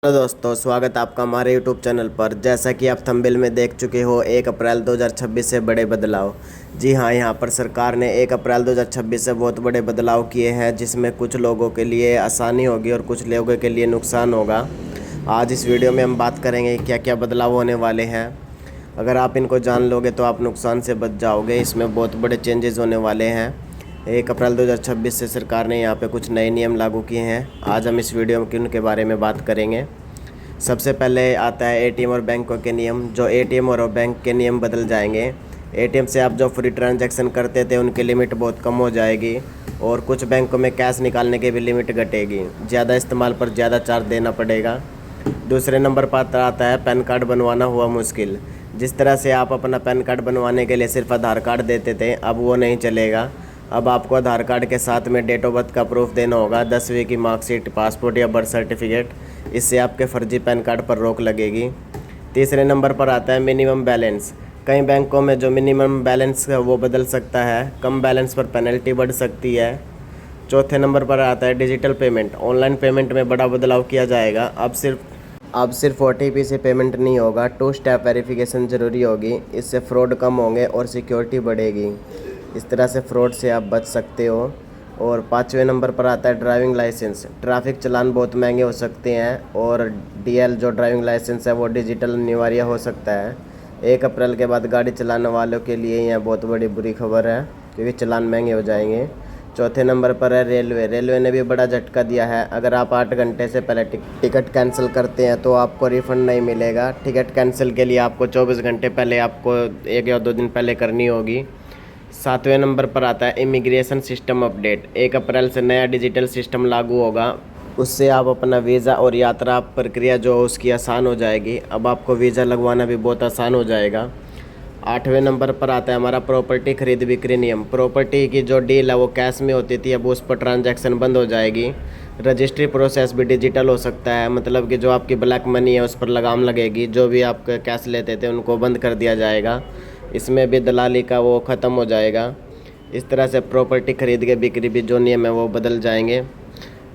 Hello दोस्तों, स्वागत है आपका हमारे यूट्यूब चैनल पर। जैसा कि आप थंबनेल में देख चुके हो, 1 अप्रैल 2026 से बड़े बदलाव। जी हाँ, यहाँ पर सरकार ने 1 अप्रैल 2026 से बहुत बड़े बदलाव किए हैं, जिसमें कुछ लोगों के लिए आसानी होगी और कुछ लोगों के लिए नुकसान होगा। आज इस वीडियो में हम बात करेंगे क्या क्या बदलाव होने वाले हैं। अगर आप इनको जान लोगे तो आप नुकसान से बच जाओगे। इसमें बहुत बड़े चेंजेस होने वाले हैं। 1 अप्रैल 2026 से सरकार ने यहाँ पे कुछ नए नियम लागू किए हैं। आज हम इस वीडियो में उनके बारे में बात करेंगे। सबसे पहले आता है एटीएम और बैंकों के नियम। जो एटीएम और बैंक के नियम बदल जाएंगे। एटीएम से आप जो फ्री ट्रांजैक्शन करते थे उनकी लिमिट बहुत कम हो जाएगी और कुछ बैंकों में कैश निकालने की भी लिमिट घटेगी। ज़्यादा इस्तेमाल पर ज़्यादा चार्ज देना पड़ेगा। दूसरे नंबर पर आता है पैन कार्ड बनवाना हुआ मुश्किल। जिस तरह से आप अपना पैन कार्ड बनवाने के लिए सिर्फ आधार कार्ड देते थे, अब वो नहीं चलेगा। अब आपको आधार कार्ड के साथ में डेट ऑफ बर्थ का प्रूफ देना होगा, 10वीं की मार्कशीट, पासपोर्ट या बर्थ सर्टिफिकेट। इससे आपके फर्जी पैन कार्ड पर रोक लगेगी। तीसरे नंबर पर आता है मिनिमम बैलेंस। कई बैंकों में जो मिनिमम बैलेंस है वो बदल सकता है। कम बैलेंस पर पेनल्टी बढ़ सकती है। चौथे नंबर पर आता है डिजिटल पेमेंट। ऑनलाइन पेमेंट में बड़ा बदलाव किया जाएगा। अब सिर्फ OTP से पेमेंट नहीं होगा, 2 स्टेप वेरिफिकेशन ज़रूरी होगी। इससे फ्रॉड कम होंगे और सिक्योरिटी बढ़ेगी। इस तरह से फ्रॉड से आप बच सकते हो। और 5वें नंबर पर आता है ड्राइविंग लाइसेंस। ट्रैफिक चालान बहुत महंगे हो सकते हैं और DL जो ड्राइविंग लाइसेंस है वो डिजिटल अनिवार्य हो सकता है। 1 अप्रैल के बाद गाड़ी चलाने वालों के लिए यह बहुत बड़ी बुरी खबर है, क्योंकि चालान महंगे हो जाएंगे। चौथे नंबर पर है रेलवे। रेलवे ने भी बड़ा झटका दिया है। अगर आप 8 घंटे से पहले टिकट कैंसिल करते हैं तो आपको रिफ़ंड नहीं मिलेगा। टिकट कैंसिल के लिए आपको 24 घंटे पहले, आपको 1 या 2 दिन पहले करनी होगी। 7वें नंबर पर आता है इमिग्रेशन सिस्टम अपडेट। 1 अप्रैल से नया डिजिटल सिस्टम लागू होगा। उससे आप अपना वीज़ा और यात्रा प्रक्रिया जो उसकी आसान हो जाएगी। अब आपको वीज़ा लगवाना भी बहुत आसान हो जाएगा। 8वें नंबर पर आता है हमारा प्रॉपर्टी खरीद बिक्री नियम। प्रॉपर्टी की जो डील है वो कैश में होती थी, अब उस पर ट्रांजैक्शन बंद हो जाएगी। रजिस्ट्री प्रोसेस भी डिजिटल हो सकता है, मतलब कि जो आपकी ब्लैक मनी है उस पर लगाम लगेगी। जो भी आप कैश लेते थे उनको बंद कर दिया जाएगा। इसमें भी दलाली का वो ख़त्म हो जाएगा। इस तरह से प्रॉपर्टी खरीद के बिक्री भी जो नियम है वो बदल जाएंगे।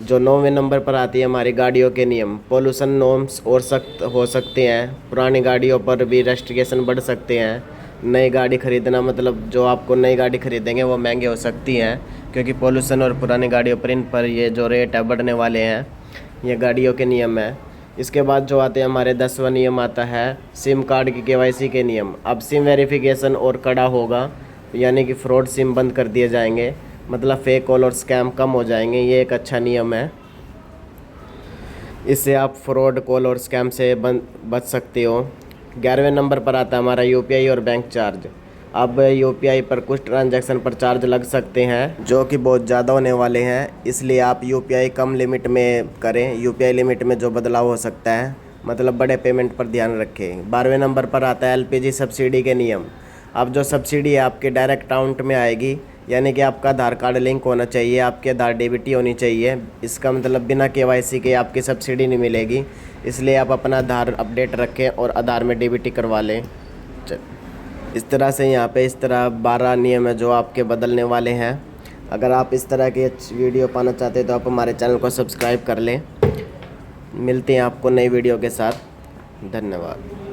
जो 9वें नंबर पर आती है हमारी गाड़ियों के नियम। पोल्यूशन नॉर्म्स और सख्त हो सकते हैं। पुरानी गाड़ियों पर भी रेस्ट्रिक्शन बढ़ सकते हैं। नई गाड़ी खरीदना, मतलब जो आपको नई गाड़ी खरीदेंगे वो महंगी हो सकती हैं, क्योंकि पोल्यूशन और पुरानी गाड़ियों पर इन पर ये जो रेट है बढ़ने वाले हैं। ये गाड़ियों के नियम है। इसके बाद जो आते हैं हमारे 10वां नियम आता है सिम कार्ड की KYC के नियम। अब सिम वेरिफिकेशन और कड़ा होगा, यानी कि फ्रॉड सिम बंद कर दिए जाएंगे, मतलब फेक कॉल और स्कैम कम हो जाएंगे। ये एक अच्छा नियम है। इससे आप फ्रॉड कॉल और स्कैम से बच सकते हो। 11वें नंबर पर आता है हमारा UPI और बैंक चार्ज। अब UPI पर कुछ ट्रांजैक्शन पर चार्ज लग सकते हैं, जो कि बहुत ज़्यादा होने वाले हैं। इसलिए आप UPI कम लिमिट में करें। UPI लिमिट में जो बदलाव हो सकता है, मतलब बड़े पेमेंट पर ध्यान रखें। 12वें नंबर पर आता है LPG सब्सिडी के नियम। अब जो सब्सिडी है आपके डायरेक्ट अकाउंट में आएगी, यानी कि आपका आधार कार्ड लिंक होना चाहिए, आपके आधार DBT होनी चाहिए। इसका मतलब बिना KYC के आपकी सब्सिडी नहीं मिलेगी। इसलिए आप अपना आधार अपडेट रखें और आधार में DBT करवा लें। इस तरह से यहाँ पे इस तरह 12 नियम है जो आपके बदलने वाले हैं। अगर आप इस तरह की अच्छी वीडियो पाना चाहते हैं तो आप हमारे चैनल को सब्सक्राइब कर लें। मिलते हैं आपको नई वीडियो के साथ। धन्यवाद।